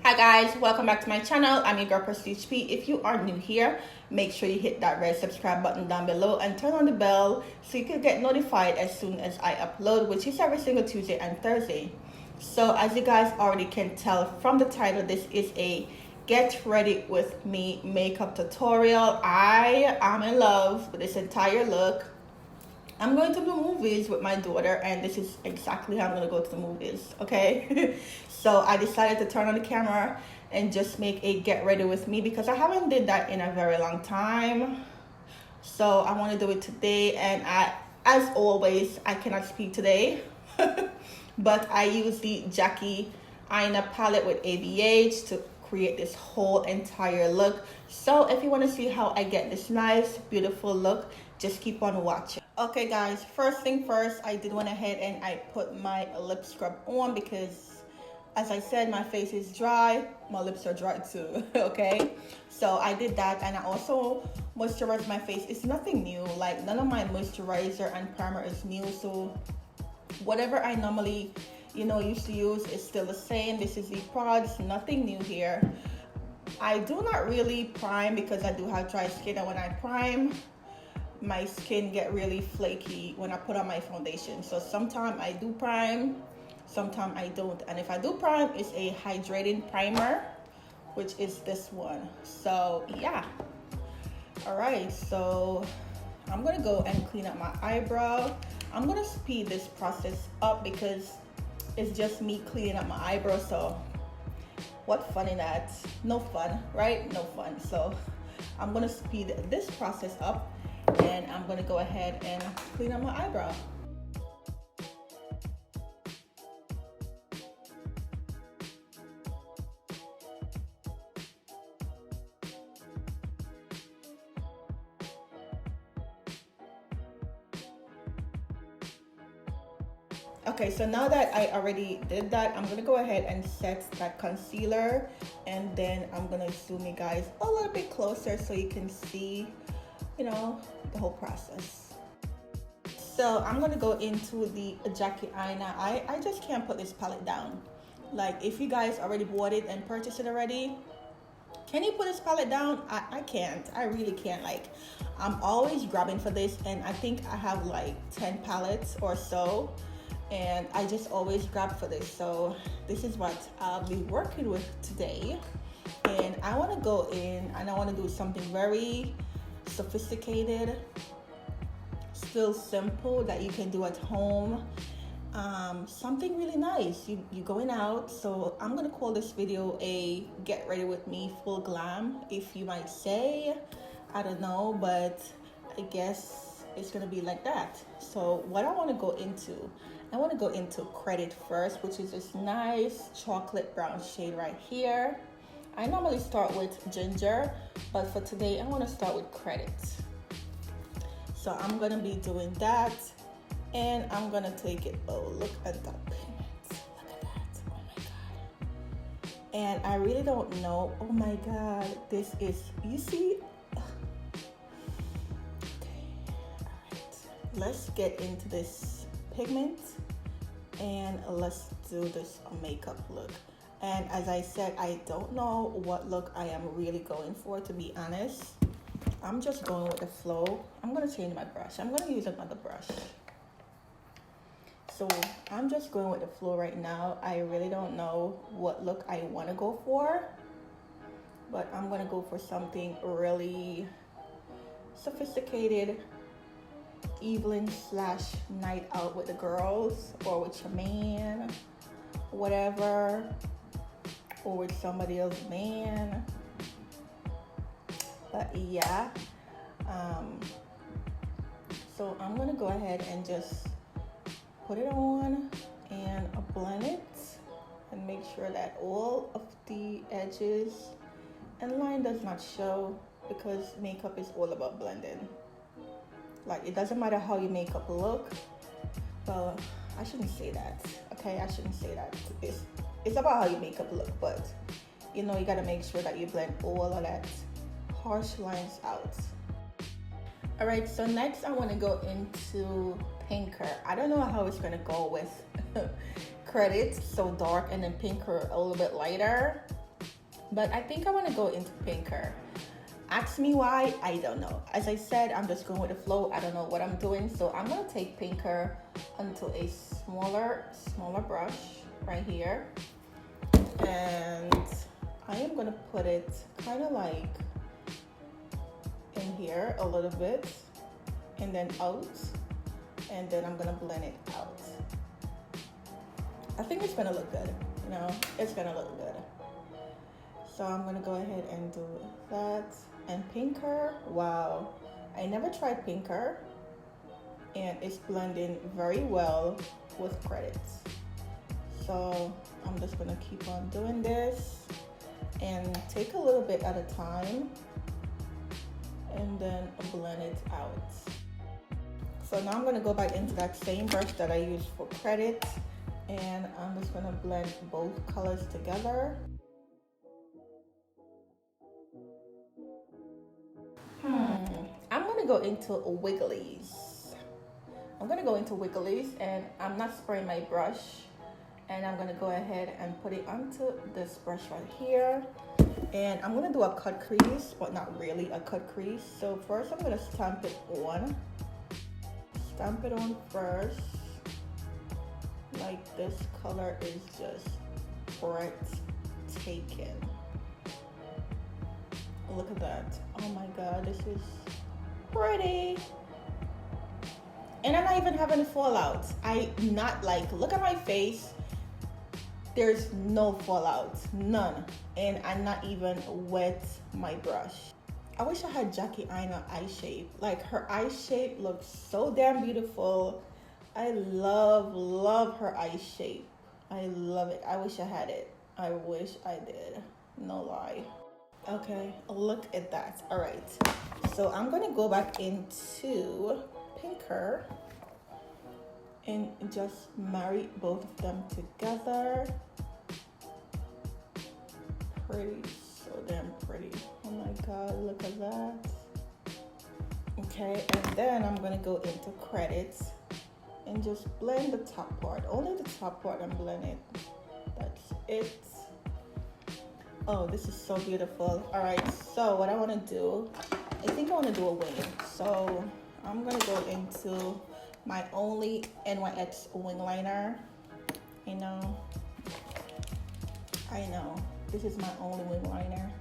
Hi guys, welcome back to my channel. I'm your girl Prestige P. If you are new here, make sure you hit that red subscribe button down below and turn on the bell so you can get notified as soon as I upload, which is every single Tuesday and Thursday. So as you guys already can tell from the title, this is a get ready with me makeup tutorial. I am in love with this entire look. I'm going to the movies with my daughter, and this is exactly how I'm going to go to the movies, okay? So I decided to turn on the camera and just make a get ready with me because I haven't did that in a very long time. So I want to do it today, and as always, I cannot speak today. But I use the Jackie Aina palette with ABH to create this whole entire look. So if you want to see how I get this nice, beautiful look, just keep on watching. Okay guys, first thing first, I did went ahead and I put my lip scrub on because as I said, my face is dry, my lips are dry too, okay? So I did that, and I also moisturized my face. It's nothing new, like none of my moisturizer and primer is new, so whatever I normally, used to use is still the same. This is the products, nothing new here. I do not really prime because I do have dry skin, and when I prime, my skin get really flaky when I put on my foundation. So sometimes I do prime, sometimes I don't. And if I do prime, it's a hydrating primer, which is this one. So yeah. All right, so I'm gonna go and clean up my eyebrow. I'm gonna speed this process up because it's just me cleaning up my eyebrow. So what fun in that? No fun, right? No fun. So I'm gonna speed this process up, and I'm gonna go ahead and clean up my eyebrow. Okay, so now that I already did that, I'm gonna go ahead and set that concealer, and then I'm gonna zoom you guys a little bit closer so you can see the whole process. So I'm gonna go into the Jackie Aina. I just can't put this palette down. Like, if you guys already bought it and purchased it already, can you put this palette down? I can't. I really can't. Like, I'm always grabbing for this, and I think I have like 10 palettes or so, and I just always grab for this. So this is what I'll be working with today, and I want to go in and I want to do something very sophisticated, still simple, that you can do at home. Something really nice. You going out. So I'm gonna call this video a get ready with me full glam, if you might say. I don't know, but I guess it's gonna be like that. So what I want to go into Credit first, which is this nice chocolate brown shade right here. I normally start with Ginger, but for today I want to start with Credit. So I'm going to be doing that, and I'm going to take it. Oh, look at that pigment. Look at that. Oh my god. And I really don't know. Oh my god. This is, you see? Okay. All right. Let's get into this pigment, and let's do this makeup look. And as I said, I don't know what look I am really going for, to be honest. I'm just going with the flow. I'm going to change my brush. I'm going to use another brush. So I'm just going with the flow right now. I really don't know what look I want to go for, but I'm going to go for something really sophisticated, evening / night out with the girls, or with your man, whatever, or with somebody else's man. But yeah, so I'm gonna go ahead and just put it on and blend it, and make sure that all of the edges and line does not show, because makeup is all about blending. Like, it doesn't matter how your makeup look. Well, I shouldn't say that, okay? I shouldn't say that. It's about how your makeup look, but you gotta make sure that you blend all of that harsh lines out. All right, so next I want to go into Pinker. I don't know how it's gonna go with Credit, so dark, and then Pinker a little bit lighter. but I think I want to go into pinker. Ask me why, I don't know. As I said, I'm just going with the flow. I don't know what I'm doing, so I'm gonna take pinker onto a smaller brush right here, and I am gonna put it kind of like in here a little bit, and then out, and then I'm gonna blend it out. I think it's gonna look good, you know, it's gonna look good. So I'm gonna go ahead and do that. And pinker, wow, I never tried pinker, and it's blending very well with credits. So I'm just gonna keep on doing this and take a little bit at a time and then blend it out. So now I'm gonna go back into that same brush that I used for credit, and I'm just gonna blend both colors together. I'm gonna go into wigglies. And I'm not spraying my brush, and I'm gonna go ahead and put it onto this brush right here. And I'm gonna do a cut crease, but not really a cut crease. So first I'm gonna stamp it on first. Like, this color is just breathtaking. Look at that. Oh my god, this is pretty. And I'm not even having fallout. Look at my face. There's no fallout, none. And I'm not even wet my brush. I wish I had Jackie Aina eye shape. Like, her eye shape looks so damn beautiful. I love her eye shape. I love it. I wish I had it. I wish I did. No lie. Okay, look at that. All right, so I'm gonna go back into pinker and just marry both of them together. Pretty, so damn pretty. Oh my god, look at that. Okay, and then I'm gonna go into credits and just blend the top part. Only the top part I'm blending. That's it. Oh, this is so beautiful. All right, so what I want to do, I think I want to do a wing. So I'm going to go into my only NYX wing liner. I know, this is my only wing liner.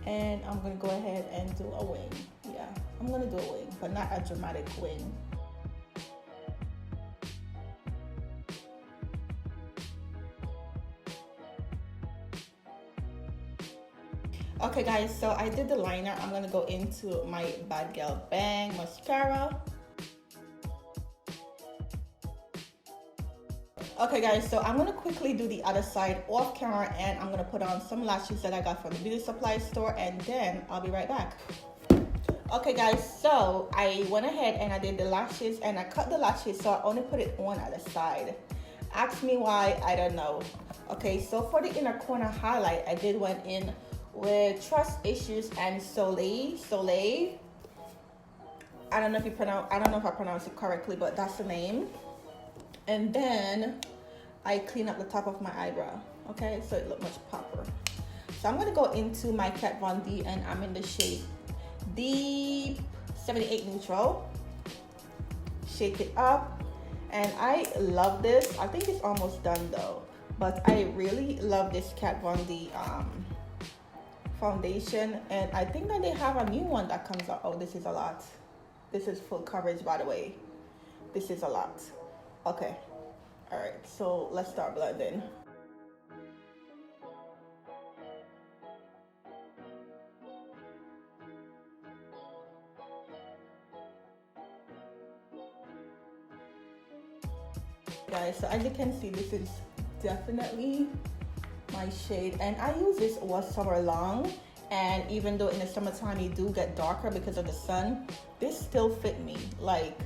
And I'm going to go ahead and do a wing. Yeah, I'm going to do a wing, but not a dramatic wing. Okay guys, so I did the liner. I'm gonna go into my Bad Girl Bang mascara. Okay guys, so I'm gonna quickly do the other side off camera, and I'm gonna put on some lashes that I got from the beauty supply store, and then I'll be right back. Okay guys, so I went ahead and I did the lashes, and I cut the lashes, so I only put it on at the side. Ask me why, I don't know. Okay, so for the inner corner highlight, I did went in with Trust Issues and Soleil. I don't know if I pronounce it correctly, but that's the name. And then I clean up the top of my eyebrow. Okay, so it looked much proper. So I'm gonna go into my Kat Von D, and I'm in the shade Deep 78 Neutral. Shake it up, and I love this. I think it's almost done though, but I really love this Kat Von D foundation, and I think that they have a new one that comes out. Oh, this is a lot. This is full coverage, by the way. This is a lot. Okay, all right, so let's start blending. Guys, so as you can see, this is definitely my shade, and I use this all summer long, and even though in the summertime you do get darker because of the sun, this still fit me. Like,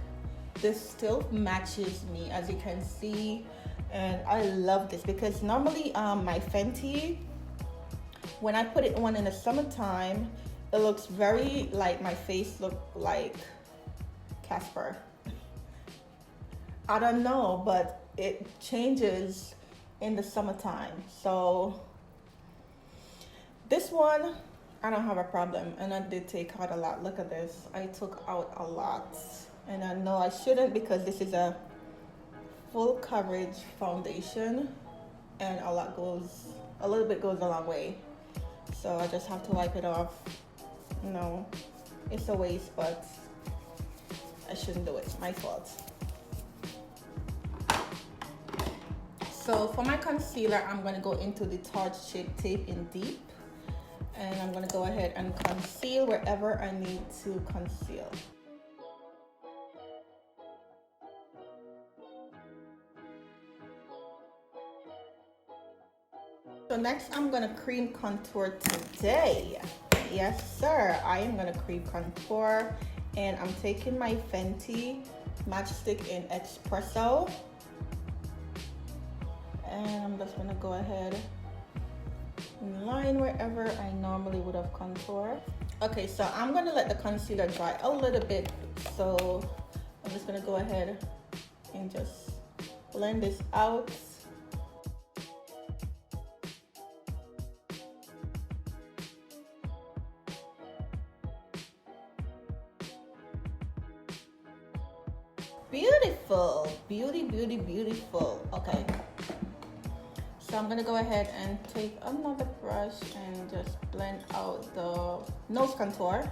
this still matches me, as you can see, and I love this because normally my Fenty, when I put it on in the summertime, it looks very like my face look like Casper. I don't know, but it changes in the summertime. So This one, I don't have a problem, and I did take out a lot. Look at this. I took out a lot, and I know I shouldn't because this is a full coverage foundation, and a little bit goes a long way. So I just have to wipe it off. No, it's a waste, but I shouldn't do it. My fault. So for my concealer, I'm going to go into the Tarte Shape Tape in Deep. And I'm going to go ahead and conceal wherever I need to conceal. So next I'm going to cream contour today. Yes sir, I am going to cream contour, and I'm taking my Fenty matchstick in Expresso, and I'm just going to go ahead and line wherever I normally would have contour. Okay, so I'm going to let the concealer dry a little bit, so I'm just going to go ahead and just blend this out. Beautiful, beautiful. Okay, so I'm gonna go ahead and take another brush and just blend out the nose contour.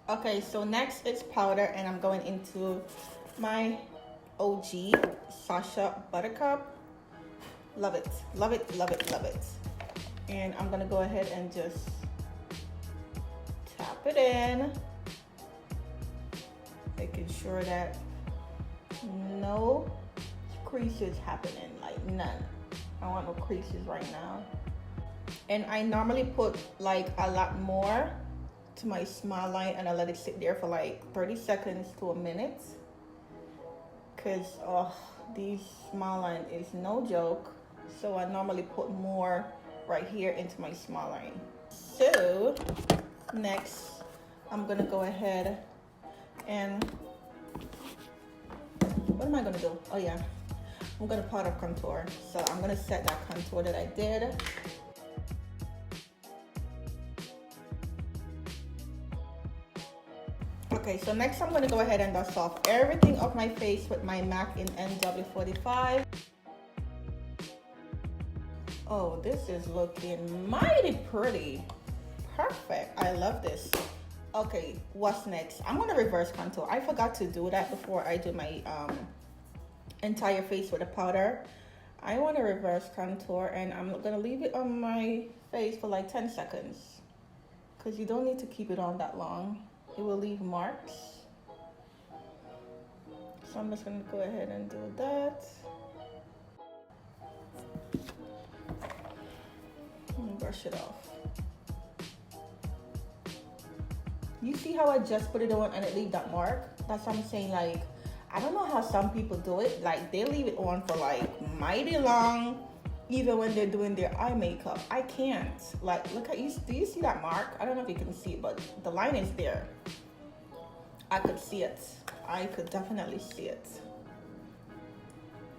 Okay, so next is powder, and I'm going into my OG Sasha Buttercup. Love it, love it, love it, love it. And I'm gonna go ahead and just tap it in, making sure that no creases happening, like none. I don't want no creases right now. And I normally put like a lot more to my smile line, and I let it sit there for like 30 seconds to a minute, because these smile line is no joke. So I normally put more right here into my smile line. So next I'm gonna go ahead and what am I gonna do? Oh yeah, I'm gonna powder contour. So I'm gonna set that contour that I did. Okay, so next I'm gonna go ahead and dust off everything off my face with my MAC in NW45. Oh, this is looking mighty pretty. Perfect, I love this. Okay, what's next? I'm gonna reverse contour. I forgot to do that before I do my entire face with a powder. I want to reverse contour, and I'm gonna leave it on my face for like 10 seconds, because you don't need to keep it on that long. It will leave marks. So I'm just gonna go ahead and do that. And brush it off. You see how I just put it on and it leave that mark? That's what I'm saying. Like, I don't know how some people do it. Like, they leave it on for like mighty long, even when they're doing their eye makeup. I can't. Like, look at you. Do you see that mark? I don't know if you can see it, but the line is there. I could see it. I could definitely see it.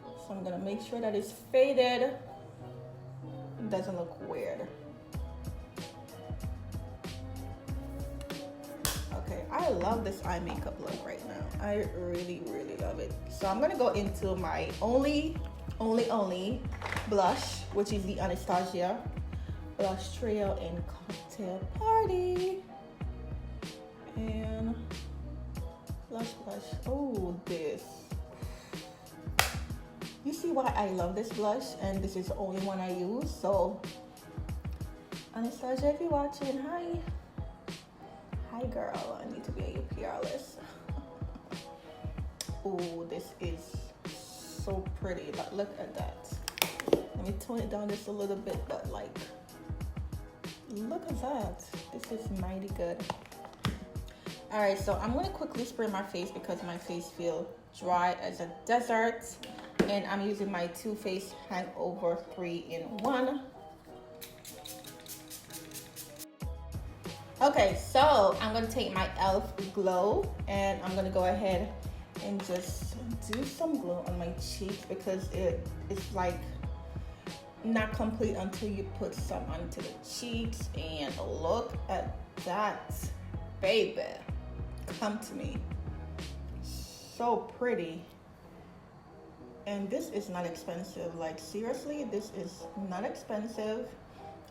So I'm gonna make sure that it's faded. It doesn't look weird. Okay, I love this eye makeup look right now. I really love it. So I'm gonna go into my only blush, which is the Anastasia Blush Trio in Cocktail Party. And blush. Oh, this. You see why I love this blush, and this is the only one I use. So Anastasia, if you're watching, hi. Hi girl, I need to be on your PR list. Oh, this is so pretty. Like, look at that. Let me tone it down just a little bit, but like, look at that. This is mighty good. All right, so I'm gonna quickly spray my face because my face feels dry as a desert, and I'm using my Too Faced Hangover 3-in-1. Okay, so I'm gonna take my e.l.f. Glow, and I'm gonna go ahead and just do some glue on my cheeks because it's like not complete until you put some onto the cheeks. And look at that, baby. Come to me. So pretty. And this is not expensive. Like, seriously, this is not expensive.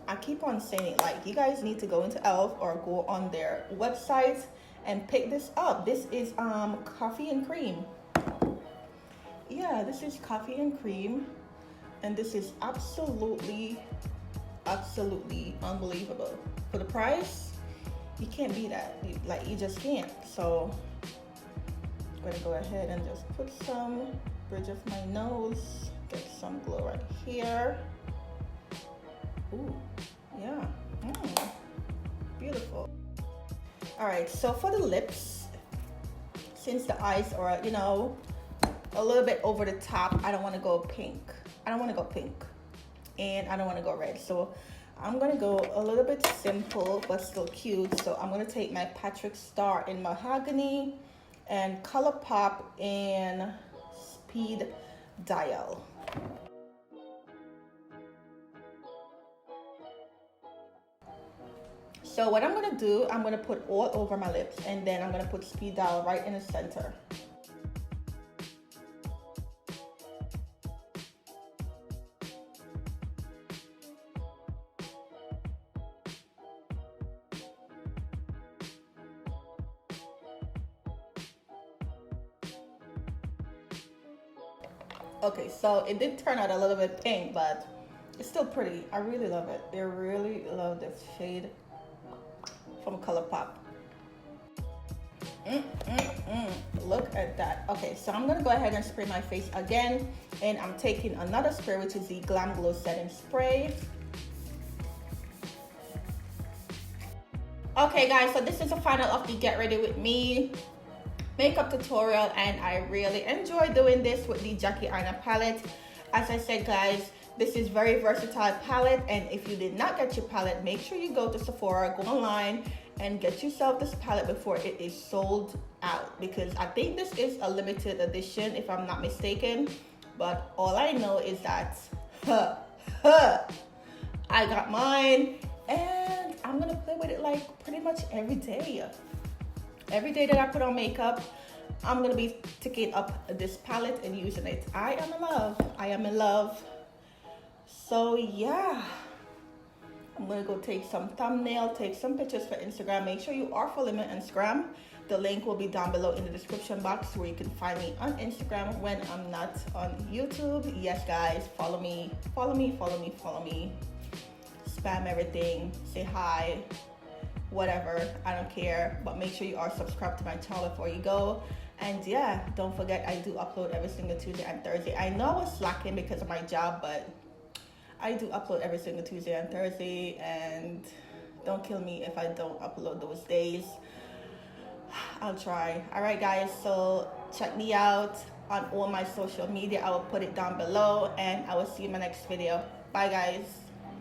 I keep on saying it, like, you guys need to go into e.l.f. or go on their website and pick this up. This is coffee and cream. Yeah, this is coffee and cream, and this is absolutely unbelievable. For the price, you can't beat that. You just can't. So I'm gonna go ahead and just put some bridge of my nose, get some glow right here. Ooh, yeah, beautiful. All right, so for the lips, since the eyes are, you know, a little bit over the top, I don't want to go pink. And I don't want to go red. So I'm gonna go a little bit simple but still cute. So I'm gonna take my Patrick Star in Mahogany and ColourPop in Speed Dial. So what I'm gonna do, I'm gonna put all over my lips, and then I'm gonna put Speed Dial right in the center. Okay, so it did turn out a little bit pink, but it's still pretty. I really love it. I really love this shade from ColourPop. Look at that. Okay, so I'm gonna go ahead and spray my face again, and I'm taking another spray, which is the Glam Glow Setting Spray. Okay guys, so this is the final of the Get Ready With Me makeup tutorial, and I really enjoy doing this with the Jackie Aina palette. As I said guys, this is very versatile palette, and if you did not get your palette, make sure you go to Sephora, go online and get yourself this palette before it is sold out, because I think this is a limited edition if I'm not mistaken. But all I know is that I got mine, and I'm gonna play with it like pretty much every day. Every day that I put on makeup, I'm gonna be taking up this palette and using it. I am in love. I am in love. So yeah, I'm gonna go take some thumbnail, take some pictures for Instagram. Make sure you are following me on Instagram. The link will be down below in the description box where you can find me on Instagram when I'm not on YouTube. Yes guys, follow me. Spam everything, say hi, whatever, I don't care, but make sure you are subscribed to my channel before you go. And yeah, don't forget, I do upload every single Tuesday and Thursday. I know I was slacking because of my job, but I do upload every single Tuesday and Thursday, and don't kill me if I don't upload those days. I'll try. All right guys, so check me out on all my social media. I will put it down below, and I will see you in my next video. Bye guys.